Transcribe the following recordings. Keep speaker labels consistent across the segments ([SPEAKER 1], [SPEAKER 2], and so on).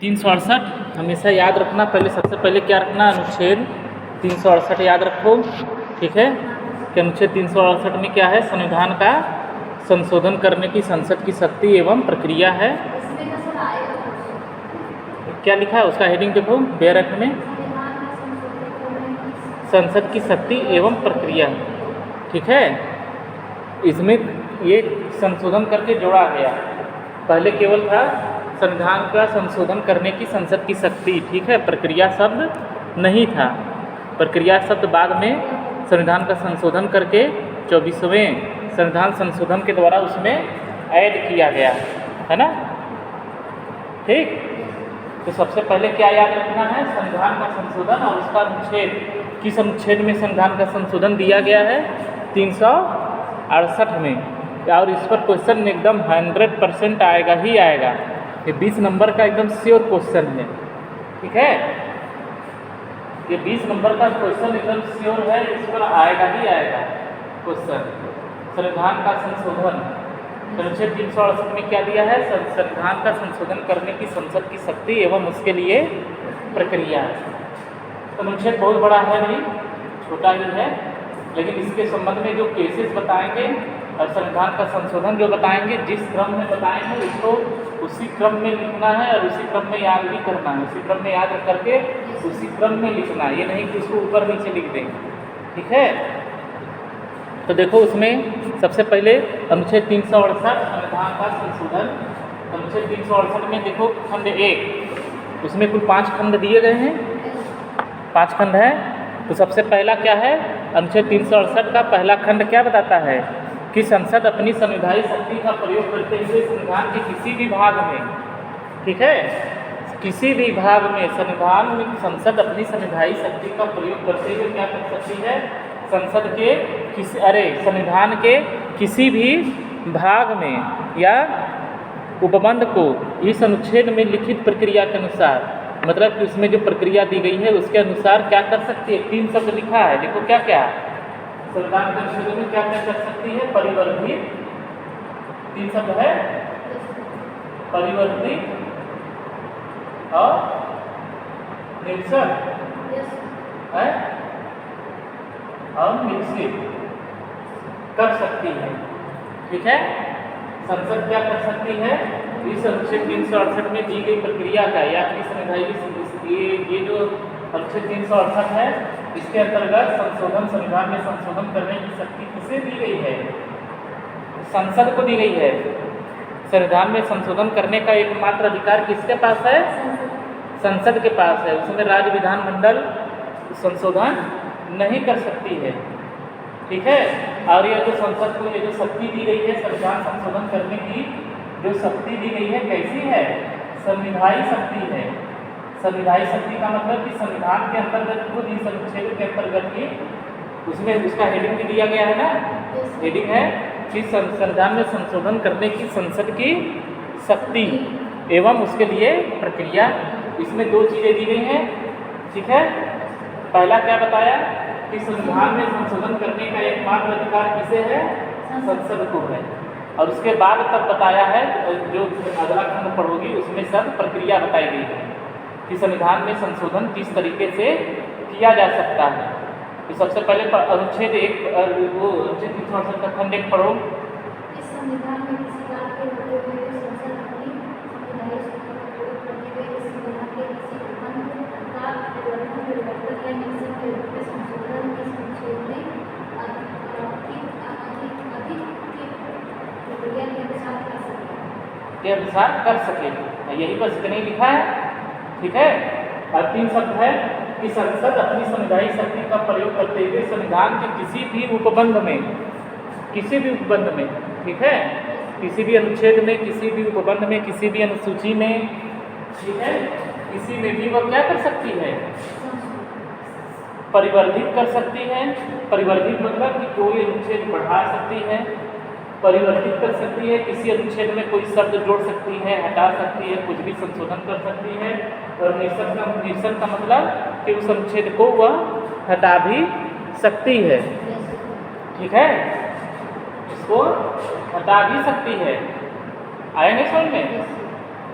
[SPEAKER 1] 368 हमेशा याद रखना। पहले सबसे पहले क्या रखना, अनुच्छेद 368 याद रखो। ठीक है कि अनुच्छेद 368 में क्या है, संविधान का संशोधन करने की संसद की शक्ति एवं प्रक्रिया है। क्या लिखा है उसका हेडिंग देखो, बैरक में संसद की शक्ति एवं प्रक्रिया। ठीक है, इसमें ये संशोधन करके जोड़ा गया। पहले केवल था संविधान का संशोधन करने की संसद की शक्ति। ठीक है, प्रक्रिया शब्द नहीं था। प्रक्रिया शब्द बाद में संविधान का संशोधन करके 24वें संविधान संशोधन के द्वारा उसमें ऐड किया गया है ना। ठीक, तो सबसे पहले क्या याद रखना है, संविधान का संशोधन और उसका अनुच्छेद। किस अनुच्छेद में संविधान का संशोधन दिया गया है, 368 में। और इस पर क्वेश्चन एकदम 100% आएगा ही आएगा। ये 20 नंबर का एकदम श्योर क्वेश्चन है। ठीक है, ये 20 नंबर का क्वेश्चन एकदम श्योर है, इस पर आएगा ही आएगा क्वेश्चन। संविधान का संशोधन अनुच्छेद 368 में क्या दिया है, संविधान का संशोधन करने की संसद की शक्ति एवं उसके लिए प्रक्रिया। अनुच्छेद बहुत बड़ा है नहीं, छोटा ही है, लेकिन इसके संबंध में जो केसेस बताएंगे और संविधान का संशोधन जो बताएंगे, जिस क्रम में बताएंगे उसको उसी क्रम में लिखना है और उसी क्रम में याद भी करना है। उसी क्रम में याद करके उसी क्रम में लिखना है, ये नहीं कि उसको ऊपर नीचे लिख देंगे। ठीक है, तो देखो उसमें सबसे पहले अनुच्छेद 368 संविधान का संशोधन। अनुच्छेद 368 में देखो खंड 1, उसमें कुल 5 खंड दिए गए हैं, 5 खंड है। तो सबसे पहला क्या है, अनुच्छेद 368 का पहला खंड क्या बताता है कि संसद अपनी संवैधानिक शक्ति का प्रयोग करते हुए संविधान के किसी भी भाग में, ठीक है, किसी भी भाग में संविधान में संसद अपनी संवैधानिक शक्ति का प्रयोग करते हुए क्या कर सकती है, संसद के संविधान के किसी भी भाग में या उपबंध को इस अनुच्छेद में लिखित प्रक्रिया के अनुसार, मतलब कि उसमें जो प्रक्रिया दी गई है उसके अनुसार क्या कर सकती है। 3 शब्द लिखा है, देखो क्या क्या संविधान के अनुच्छेद में क्या क्या कर सकती है, परिवर्तित, 3 शब्द है, परिवर्तित और निरसन है और विकसित कर सकती है। ठीक है, संसद क्या कर सकती है, इस अनुच्छेद 368 में दी गई प्रक्रिया का या अपनी संवैधानिक ये जो अनुच्छेद 368 है इसके अंतर्गत संशोधन, संविधान में संशोधन करने की शक्ति किसे दी गई है, संसद को दी गई है। संविधान में संशोधन करने का एकमात्र अधिकार किसके पास है, संसद के पास है। उसमें राज्य विधानमंडल संशोधन नहीं कर सकती है। ठीक है, और ये जो संसद को ये जो शक्ति दी गई है संविधान संशोधन करने की जो शक्ति दी गई है कैसी है, संविधायी शक्ति है। संविधायी शक्ति का मतलब कि संविधान के अंतर्गत खुद इस अनुच्छेद के अंतर्गत ही उसमें उसका हेडिंग भी दिया गया है ना, हेडिंग है कि संविधान में संशोधन करने की संसद की शक्ति एवं उसके लिए प्रक्रिया। इसमें 2 चीज़ें दी गई हैं। ठीक है, पहला क्या बताया कि संविधान में संशोधन करने का एकमात्र अधिकार किसे है, संसद को है। और उसके बाद तब बताया है, जो अगला खंड पढ़ोगी उसमें सब प्रक्रिया बताई गई है कि संविधान में संशोधन किस तरीके से किया जा सकता है। तो सबसे पहले अनुच्छेद 1 वो अनुच्छेद 368 का खंड 1 पढ़ो।
[SPEAKER 2] इस संविधान में किसी बात के होते हुए संसद अपनी संवैधानिक शक्ति का प्रयोग करते हुए इस संविधान के किसी उपबंध का परिवर्तन या निरसन के रूप में संशोधन इस अनुच्छेद में प्रक्रिया के अनुसार कर सके।
[SPEAKER 1] यही बस इतना ही लिखा है। ठीक है, और 3 शब्द है कि संसद अपनी संवैधानिक शक्ति का प्रयोग करते हुए संविधान के किसी भी उपबंध में, किसी भी उपबंध में, ठीक है, किसी भी अनुच्छेद में, किसी भी उपबंध में, किसी भी अनुसूची में, ठीक है, किसी में भी वह क्या कर सकती है, परिवर्तित कर सकती है। परिवर्तित मतलब कि कोई अनुच्छेद बढ़ा सकती है, परिवर्तित कर सकती है, किसी अनुच्छेद में कोई शब्द जोड़ सकती है, हटा सकती है, कुछ भी संशोधन कर सकती है। और निरसन का मतलब कि उस अनुच्छेद को वह हटा भी सकती है। ठीक है, इसको हटा भी सकती है। आया नहीं समझ में?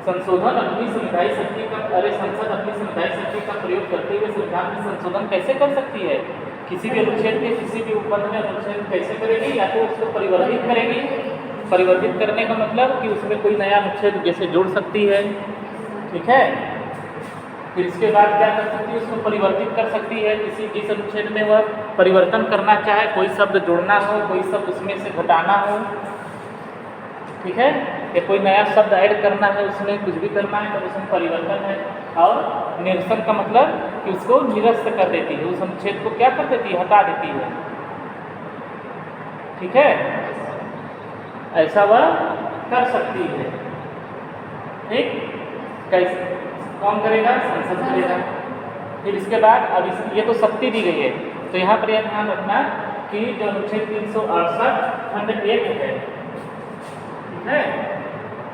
[SPEAKER 1] संशोधन अपनी संविधायी शक्ति का संसद अपनी संविधायी शक्ति का प्रयोग करते हुए संविधान में संशोधन कैसे कर सकती है? किसी भी अनुच्छेद के किसी भी उपबंध में अनुच्छेद कैसे करेगी? या तो उसको परिवर्तित करेगी। परिवर्तित करने का मतलब कि उसमें कोई नया अनुच्छेद जैसे जोड़ सकती है, ठीक है। फिर इसके बाद क्या कर सकती है? उसको परिवर्तित कर सकती है। किसी जिस अनुच्छेद में वह परिवर्तन करना चाहे, कोई शब्द जोड़ना हो, कोई शब्द उसमें से घटाना हो, ठीक है, या कोई नया शब्द ऐड करना है, उसमें कुछ भी करना है तो उसमें परिवर्तन है। और निरसन का मतलब कि उसको निरस्त कर देती है, उस अनुच्छेद को क्या कर देती है? हटा देती है, ठीक है। ऐसा वह कर सकती है, ठीक। कैसे कौन करेगा? संसद करेगा। फिर इसके बाद अब ये तो शक्ति दी गई है, तो यहाँ पर यह ध्यान रखना कि जो अनुच्छेद 368 खंड 1 है, ठीक है,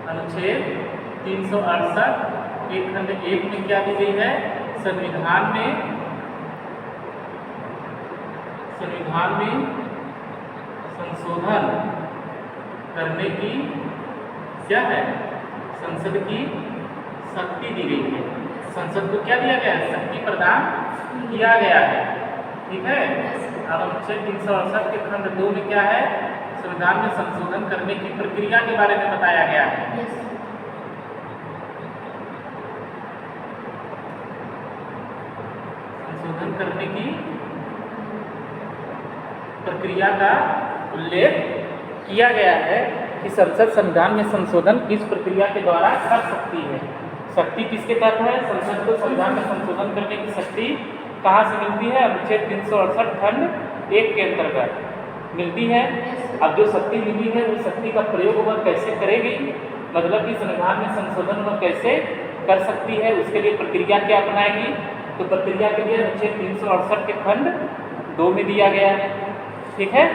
[SPEAKER 1] अनुच्छेद 368 के खंड 1 में क्या दी गई है? संविधान में संशोधन करने की क्या है? संसद की शक्ति दी गई है। संसद को क्या दिया गया है? शक्ति प्रदान किया गया है, ठीक है। अब अनुच्छेद 368 के खंड 2 में क्या है? संविधान में संशोधन करने की प्रक्रिया के बारे में बताया गया है। संशोधन करने की प्रक्रिया का उल्लेख किया गया है कि संसद संविधान में संशोधन किस प्रक्रिया के द्वारा कर सकती है। शक्ति किसके तहत है? संसद को संविधान में संशोधन करने की शक्ति कहाँ से मिलती है? अनुच्छेद 368 खंड 1 के अंतर्गत मिलती है। अब जो शक्ति मिली है वो शक्ति का प्रयोग वह कैसे करेगी? मतलब कि संविधान में संशोधन वह कैसे कर सकती है, उसके लिए प्रक्रिया क्या अपनाएगी? तो प्रक्रिया के लिए अनुच्छेद 368 के खंड 2 में दिया गया है, ठीक है।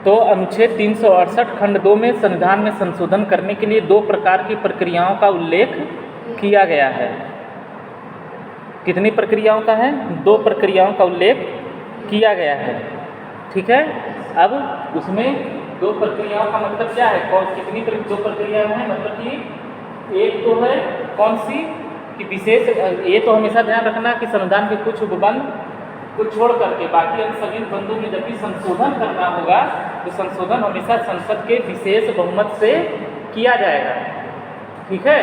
[SPEAKER 1] तो अनुच्छेद 368 खंड 2 में संविधान में संशोधन करने के लिए 2 प्रकार की प्रक्रियाओं का उल्लेख किया गया है। कितनी प्रक्रियाओं का है? 2 प्रक्रियाओं का उल्लेख किया गया है, ठीक है। अब उसमें 2 प्रक्रियाओं का मतलब क्या है? कितनी 2 प्रक्रियाएं हैं? मतलब कि एक तो है कौन सी कि विशेष, ये तो हमेशा ध्यान रखना कि संविधान के कुछ उपबंध को छोड़ करके बाकी अन्य सभी उपबंधों में जब भी संशोधन करना होगा तो संशोधन हमेशा संसद के विशेष बहुमत से किया जाएगा, ठीक है।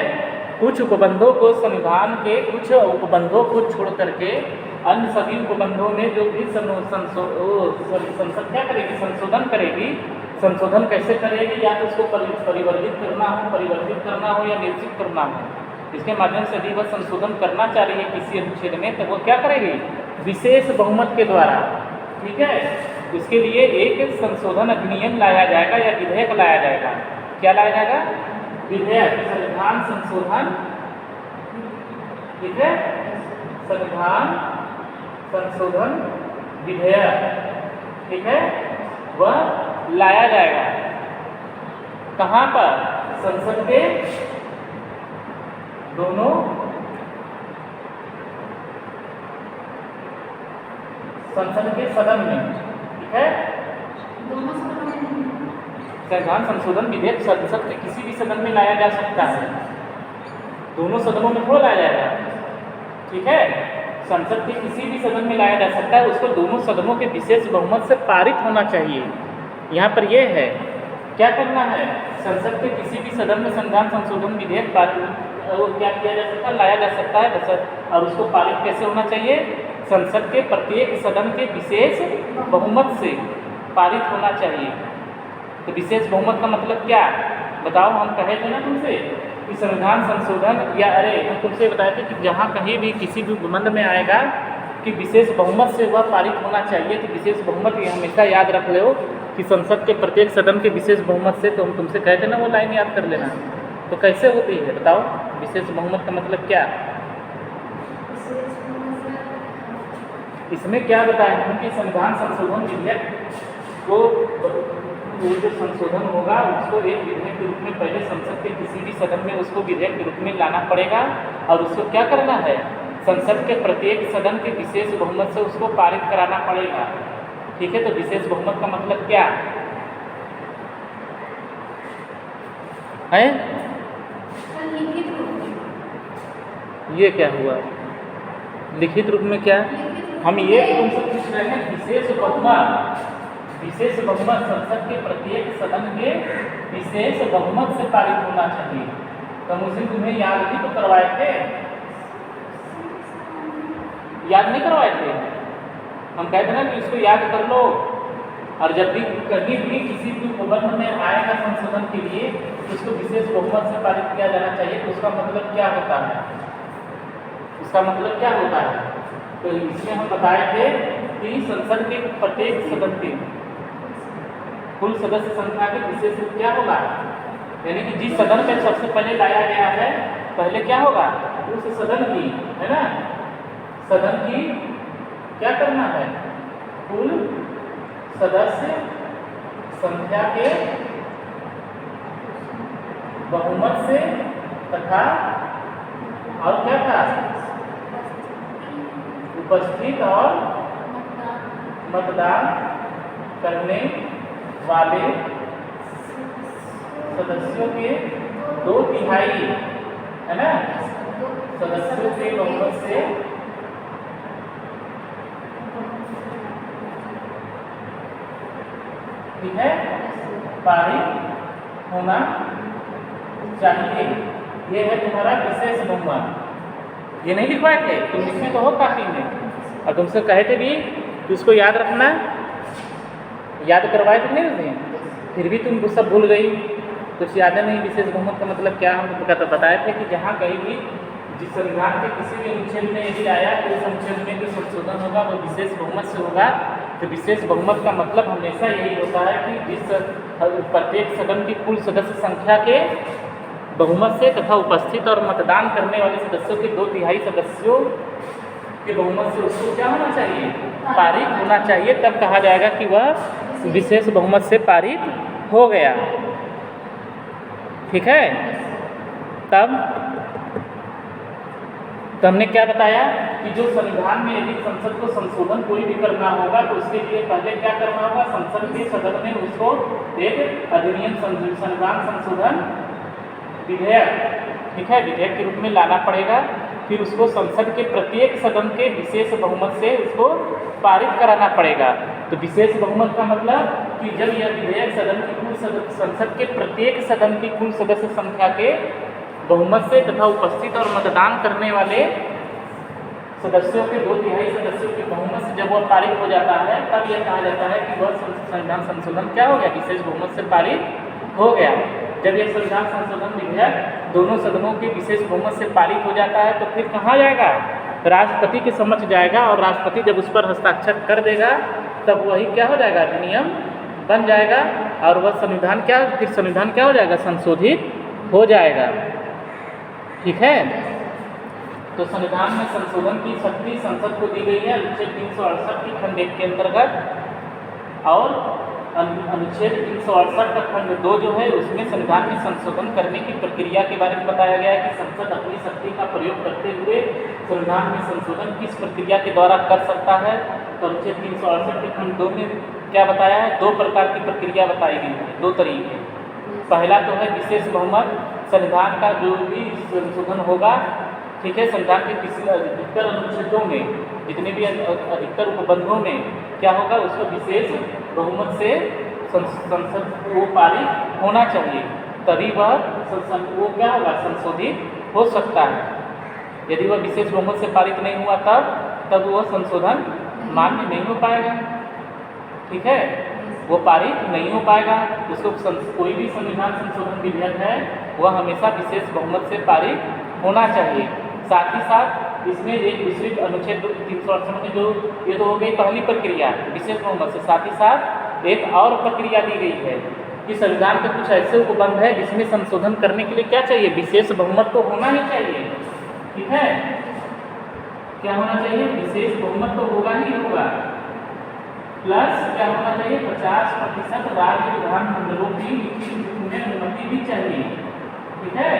[SPEAKER 1] कुछ उपबंधों को संविधान के कुछ उपबंधों को छोड़ करके अन्य सभी उपबंधों में जो भी संसद क्या करेगी? संशोधन करेगी। संशोधन कैसे करेगी? या तो उसको परिवर्तित करना हो या निश्चित करना हो, इसके माध्यम से यदि वह संशोधन करना चाह रही है किसी अनुच्छेद में तो वो क्या करेगी? विशेष बहुमत के द्वारा, ठीक है। उसके लिए एक संशोधन अधिनियम लाया जाएगा या विधेयक लाया जाएगा। क्या लाया जाएगा? विधेयक, संविधान संशोधन, ठीक है, संविधान संशोधन विधेयक, ठीक है, वह लाया जाएगा। कहाँ पर? संसद के दोनों संसद के सदन में, ठीक है। संविधान संशोधन विधेयक संसद के किसी भी सदन में लाया जा सकता है, दोनों सदनों में थोड़ा लाया जाएगा, ठीक है। संसद के किसी भी सदन में लाया जा सकता है, उसको दोनों सदनों के विशेष बहुमत से पारित होना चाहिए। यहाँ पर यह है क्या करना है? संसद के किसी भी सदन में संविधान संशोधन विधेयक क्या किया जा सकता है? लाया जा सकता है। और उसको पारित कैसे होना चाहिए? संसद के प्रत्येक सदन के विशेष बहुमत से पारित होना चाहिए। तो विशेष बहुमत का मतलब क्या? बताओ, हम कहे थे ना तुमसे कि संविधान संशोधन या हम तुमसे बताए थे कि जहाँ कहीं भी किसी भी उपबंध में आएगा कि विशेष बहुमत से वह पारित होना चाहिए, तो विशेष बहुमत ये हमेशा याद रख लो कि संसद के प्रत्येक सदन के विशेष बहुमत से। तो हम तुमसे कहे थे ना, वो लाइन याद कर लेना। तो कैसे होती है बताओ? विशेष बहुमत का मतलब क्या? इसमें क्या बताएं हम कि संविधान संशोधन विधेयक को जो संशोधन होगा उसको एक विधेयक के रूप में पहले संसद के किसी भी सदन में उसको विधेयक के रूप में लाना पड़ेगा और उसको क्या करना है? संसद के प्रत्येक सदन के विशेष बहुमत से उसको पारित कराना पड़ेगा, ठीक है। तो विशेष बहुमत का मतलब क्या है? ये क्या हुआ? लिखित रूप में क्या? हम ये तुमसे पूछ रहे हैं विशेष बहुमत। विशेष बहुमत संसद के प्रत्येक सदन के विशेष बहुमत से पारित होना चाहिए। तो हम उस दिन तुम्हें याद भी तो करवाए थे, याद नहीं करवाए थे? हम कहते ना कि इसको याद कर लो, और जब भी कभी भी किसी भी प्रबंध में आएगा संशोधन के लिए तो उसको विशेष बहुमत से पारित किया जाना चाहिए। तो उसका मतलब क्या होता है? उसका मतलब क्या होता है? तो इसमें हम बताए थे कि संसद के प्रत्येक सदन के कुल सदस्य संख्या के विशेष रूप क्या होगा, यानी कि जिस सदन में सबसे पहले लाया गया है पहले क्या होगा, उस सदन की, है ना, सदन की क्या करना है, कुल सदस्य संख्या के बहुमत से तथा और क्या था, उपस्थित और मतदान करने वाले सदस्यों के 2/3, है ना, सदस्यों के बहुमत से ठीक है पारित होना चाहिए। ये है तुम्हारा विशेष बहुमत। ये नहीं लिखवाए थे तुम? लिखे तो हो काफी में, और तुमसे कहे थे भी कि उसको याद रखना, याद करवाए थे नहीं थे, फिर भी तुम सब भूल गई, कुछ याद नहीं। विशेष बहुमत का मतलब क्या हम बताए थे कि जहाँ कहीं भी जिस संविधान के किसी भी अनुच्छेद में यदि आया तो उस अनुच्छेद में जो संशोधन होगा वो विशेष बहुमत से होगा। तो विशेष बहुमत का मतलब हमेशा यही होता है कि जिस प्रत्येक सदन की कुल सदस्य संख्या के बहुमत से तथा उपस्थित और मतदान करने वाले सदस्यों के 2/3 सदस्यों के बहुमत से उसको क्या होना चाहिए, पारित होना चाहिए। तब कहा जाएगा कि वह विशेष बहुमत से पारित हो गया। ठीक है, तब हमने क्या बताया कि जो संविधान में यदि संसद को संशोधन कोई भी करना होगा तो उसके लिए पहले क्या करना होगा, संसद के सदन में उसको एक अधिनियम संविधान संशोधन विधेयक, ठीक है, विधेयक के रूप में लाना पड़ेगा। फिर उसको संसद के प्रत्येक सदन के विशेष बहुमत से उसको पारित कराना पड़ेगा। तो विशेष बहुमत का मतलब कि जब यह विधेयक सदन की कुल संसद के प्रत्येक सदन की कुल सदस्य संख्या के बहुमत से तथा उपस्थित और मतदान करने वाले सदस्यों के 2/3 सदस्यों के बहुमत से जब वह पारित हो जाता है तब यह कहा जाता है कि वह संविधान संशोधन क्या हो गया, विशेष बहुमत से पारित हो गया। जब यह संविधान संशोधन विधेयक दोनों सदनों के विशेष बहुमत से पारित हो जाता है तो फिर कहाँ जाएगा, राष्ट्रपति के समक्ष जाएगा, और राष्ट्रपति जब उस पर हस्ताक्षर कर देगा तब वही क्या हो जाएगा, अधिनियम बन जाएगा, और वह संविधान क्या, फिर संविधान क्या हो जाएगा, संशोधित हो जाएगा। ठीक है, तो संविधान में संशोधन की शक्ति संसद को दी गई है अनुच्छेद 368 की खंड 1 के अंतर्गत, और अनुच्छेद 368 का खंड 2 जो है उसमें संविधान में संशोधन करने की प्रक्रिया के बारे में बताया गया है कि संसद अपनी शक्ति का प्रयोग करते हुए संविधान में संशोधन किस प्रक्रिया के द्वारा कर सकता है। तो अनुच्छेद 368 के खंड 2 में क्या बताया है, 2 प्रकार की प्रक्रिया बताई गई है, 2 तरीके। पहला तो है विशेष बहुमत, संविधान का जो भी संशोधन होगा, ठीक है, संविधान के किसी अधिकतर अनुच्छेदों में, जितने भी अधिकतर उपबंधों में क्या होगा, उसको विशेष बहुमत से संसद को पारित होना चाहिए, तभी वह वो क्या होगा, संशोधित हो सकता है। यदि वह विशेष बहुमत से पारित नहीं हुआ तब वह संशोधन मान्य नहीं हो पाएगा। ठीक है, वो पारित नहीं हो पाएगा। उसको कोई भी संविधान संशोधन विधेयक है वह हमेशा विशेष बहुमत से पारित होना चाहिए। साथ ही साथ इसमें एक दूसरी अनुच्छेद 368 में जो ये तो हो गई पहली प्रक्रिया विशेष बहुमत से, साथ ही साथ एक और प्रक्रिया दी गई है कि संविधान के कुछ ऐसे उपबंध है जिसमें संशोधन करने के लिए क्या चाहिए, विशेष बहुमत तो होना ही चाहिए। ठीक है, क्या होना चाहिए, विशेष बहुमत तो होगा ही होगा, प्लस क्या होना चाहिए, 50% राज्य विधानमंडलों की लिखित रूप में अनुमति भी चाहिए। ठीक है,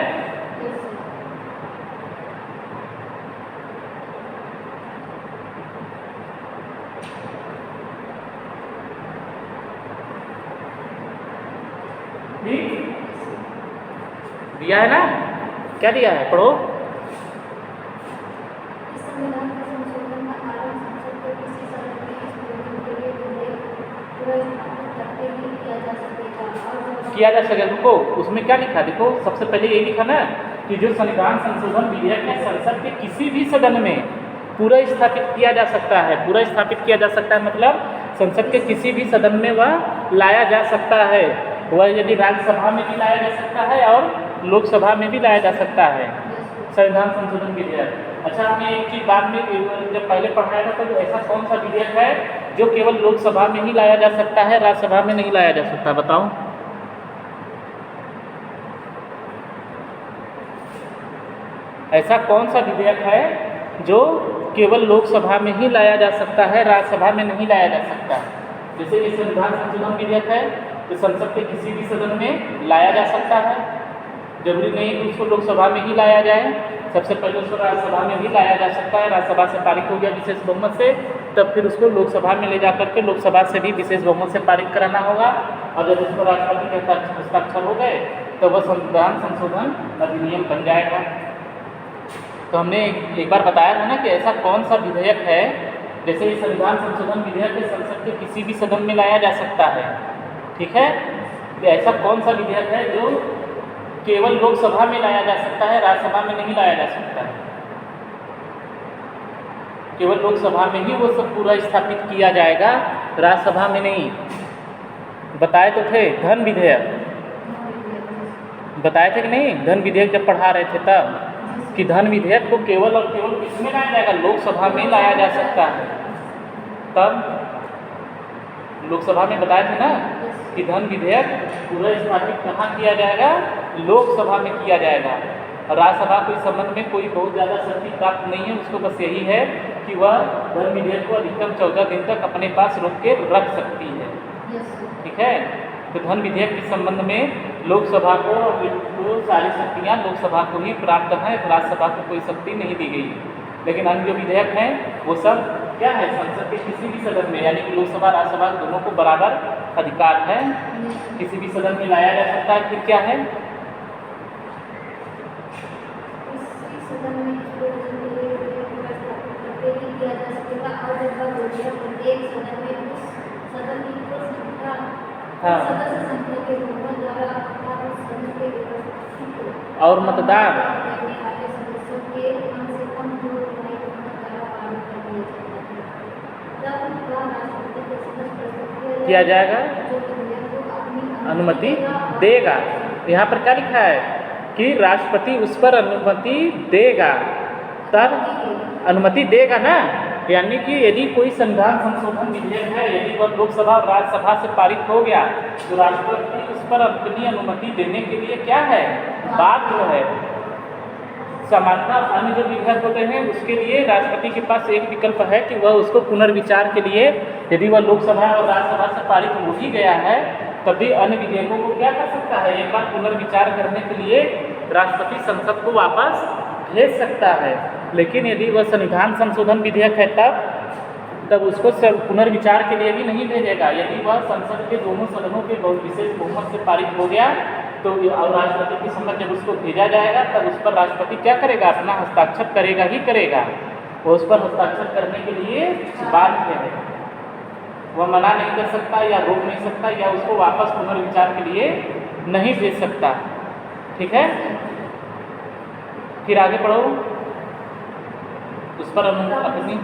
[SPEAKER 1] दिया है ना, क्या दिया है, पढ़ो।
[SPEAKER 2] संविधान के संशोधन का आरंभ संसद के किसी सदन में इस प्रयोजन के लिए विधेयक पुरस्कृत करके ही किया जा सकेगा। और
[SPEAKER 1] किया जा सकेगा, रुको उसमें क्या लिखा, देखो सबसे पहले यही लिखा ना कि जो संविधान संशोधन विधेयक है संसद के किसी भी सदन में पूरा स्थापित किया जा सकता है। पूरा स्थापित किया जा सकता है मतलब संसद के किसी भी सदन में वह लाया जा सकता है। वह यदि राज्यसभा में भी लाया जा सकता है और लोकसभा में भी लाया जा सकता है संविधान संशोधन विधेयक। अच्छा, हमने एक चीज बाद में जब पहले पढ़ाया था तो ऐसा कौन सा विधेयक है जो केवल लोकसभा में ही लाया जा सकता है, राज्यसभा में नहीं लाया जा सकता, बताओ। ऐसा कौन सा विधेयक है जो केवल लोकसभा में ही लाया जा सकता है, राज्यसभा में नहीं लाया जा सकता। जैसे कि संविधान संशोधन विधेयक है तो संसद के किसी भी सदन में लाया जा सकता है, जरूरी नहीं कि उसको लोकसभा में ही लाया जाए। सबसे पहले उसको राज्यसभा में भी लाया जा सकता है, राज्यसभा से पारित हो गया विशेष बहुमत से, तब फिर उसको लोकसभा में ले जाकर के लोकसभा से भी विशेष बहुमत से पारित कराना होगा। और जब उसको राष्ट्रपति के हस्ताक्षर हो गए तो वह संविधान संशोधन अधिनियम बन जाएगा। तो हमने एक बार बताया था ना कि ऐसा कौन सा विधेयक है, जैसे ये संविधान संशोधन विधेयक है संसद के किसी भी सदन में लाया जा सकता है, ठीक है। तो ऐसा कौन सा विधेयक है जो केवल लोकसभा में लाया जा सकता है, राज्यसभा में नहीं लाया जा सकता है। केवल लोकसभा में ही वो सब पूरा स्थापित किया जाएगा, राज्यसभा में नहीं। बताए तो थे धन विधेयक, बताए थे कि नहीं, धन विधेयक जब पढ़ा रहे थे तब कि धन विधेयक को केवल और केवल किसमें लाया जाएगा, लोकसभा में लाया जा सकता है। तब लोकसभा में बताए थे ना कि धन विधेयक पूरा स्थापित कहाँ किया जाएगा, लोकसभा में किया जाएगा। और राज्यसभा को इस संबंध में कोई बहुत ज़्यादा शक्ति प्राप्त नहीं है, उसको बस यही है कि वह धन विधेयक को अधिकतम 14 दिन तक अपने पास रोक के रख सकती है, ठीक है। तो धन विधेयक के संबंध में लोकसभा को सारी शक्तियाँ लोकसभा को ही प्राप्त हैं, राज्यसभा को कोई शक्ति नहीं दी गई। लेकिन अन्य जो विधेयक हैं वो सब क्या है, संसद के किसी भी सदन में, यानी कि लोकसभा राज्यसभा दोनों को बराबर अधिकार है, किसी भी सदन में लाया जा सकता है। फिर क्या है, हाँ, और मतदान किया जाएगा, अनुमति देगा। यहाँ पर क्या लिखा है कि राष्ट्रपति उस पर अनुमति देगा, तब अनुमति देगा ना। यानी कि यदि कोई संविधान संशोधन विधेयक है, यदि वह लोकसभा और राज्यसभा से पारित हो गया तो राष्ट्रपति उस पर अपनी अनुमति देने के लिए क्या है, बाध्य है। सामान्यतः अन्य जो विधेयक होते हैं उसके लिए राष्ट्रपति के पास एक विकल्प है कि वह उसको पुनर्विचार के लिए, यदि वह लोकसभा और राज्यसभा से पारित हो ही गया है तभी अन्य विधेयकों को क्या कर सकता है, एक बार पुनर्विचार करने के लिए राष्ट्रपति संसद को वापस भेज सकता है। लेकिन यदि वह संविधान संशोधन विधेयक है तब उसको पुनर्विचार के लिए भी नहीं भेजेगा। यदि वह संसद के दोनों सदनों के विशेष बहुमत से पारित हो गया तो और राष्ट्रपति के समक्ष जब उसको भेजा जाएगा तब उस पर राष्ट्रपति क्या करेगा, अपना हस्ताक्षर करेगा ही करेगा। वो उस पर हस्ताक्षर करने के लिए बाध्य है, वह मना नहीं कर सकता या रोक नहीं सकता या उसको वापस पुनर्विचार के लिए नहीं भेज सकता, ठीक है। फिर आगे पढ़ो, उस पर अपनी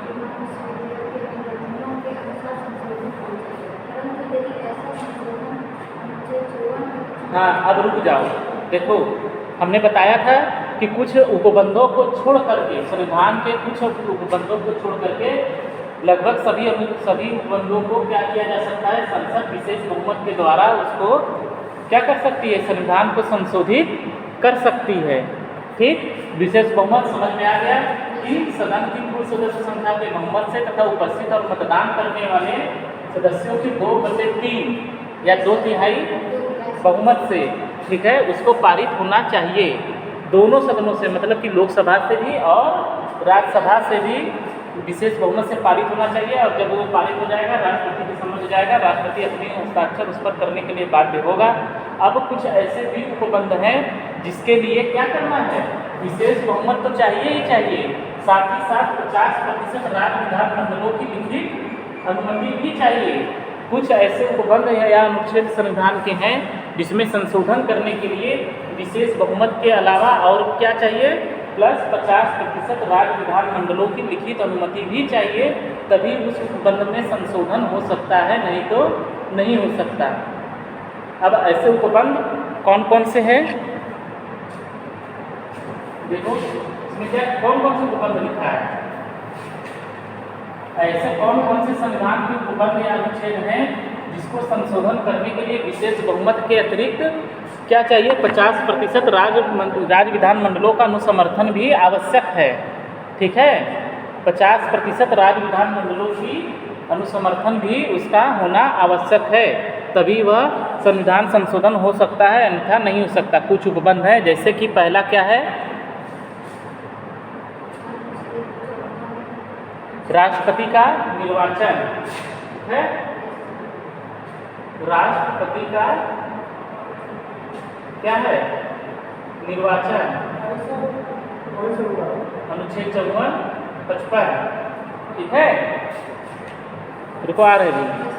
[SPEAKER 1] हाँ, अब रुक जाओ। देखो हमने बताया था कि कुछ उपबंधों को छोड़ करके, संविधान के कुछ उपबंधों को छोड़ करके लगभग सभी उपबंधों को क्या किया जा सकता है, संसद विशेष बहुमत के द्वारा उसको क्या कर सकती है, संविधान को संशोधित कर सकती है। ठीक, विशेष बहुमत समझ में आ गया कि सदन की कुल सदस्य संख्या के बहुमत से तथा उपस्थित और मतदान करने वाले सदस्यों की 2/3 या 2/3 बहुमत से, ठीक है, उसको पारित होना चाहिए दोनों सदनों से, मतलब कि लोकसभा से भी और राज्यसभा से भी विशेष बहुमत से पारित होना चाहिए। और जब वो पारित हो जाएगा राष्ट्रपति के समझ जाएगा, राष्ट्रपति अपने हस्ताक्षर उस पर करने के लिए बाध्य होगा। अब कुछ ऐसे भी उपबंध हैं जिसके लिए क्या करना है, विशेष बहुमत तो चाहिए ही चाहिए, साथ ही साथ 50% राज्य विधानमंडलों की लिखित अनुमति भी चाहिए। कुछ ऐसे उपबंध या अनुच्छेद संविधान के हैं जिसमें संशोधन करने के लिए विशेष बहुमत के अलावा और क्या चाहिए, प्लस 50% राज्य विधानमंडलों की लिखित अनुमति भी चाहिए, तभी उस उपबंध में संशोधन हो सकता है, नहीं तो नहीं हो सकता। अब ऐसे उपबंध कौन कौन से हैं, देखो इसमें क्या कौन कौन से उपबंध लिखा है, ऐसे कौन कौन से संविधान के उपबंध या अनुच्छेद हैं जिसको संशोधन करने के लिए विशेष बहुमत के अतिरिक्त क्या चाहिए, 50% राज्य विधानमंडलों का अनुसमर्थन भी आवश्यक है। ठीक है, 50% राज्य विधानमंडलों की अनुसमर्थन भी उसका होना आवश्यक है, तभी वह संविधान संशोधन हो सकता है, अन्यथा नहीं हो सकता। कुछ उपबंध है, जैसे कि पहला क्या है, राष्ट्रपति का निर्वाचन है, राष्ट्रपति का क्या है, निर्वाचन, अनुच्छेद 54, 55। ठीक है, रुको आ रहे हैं।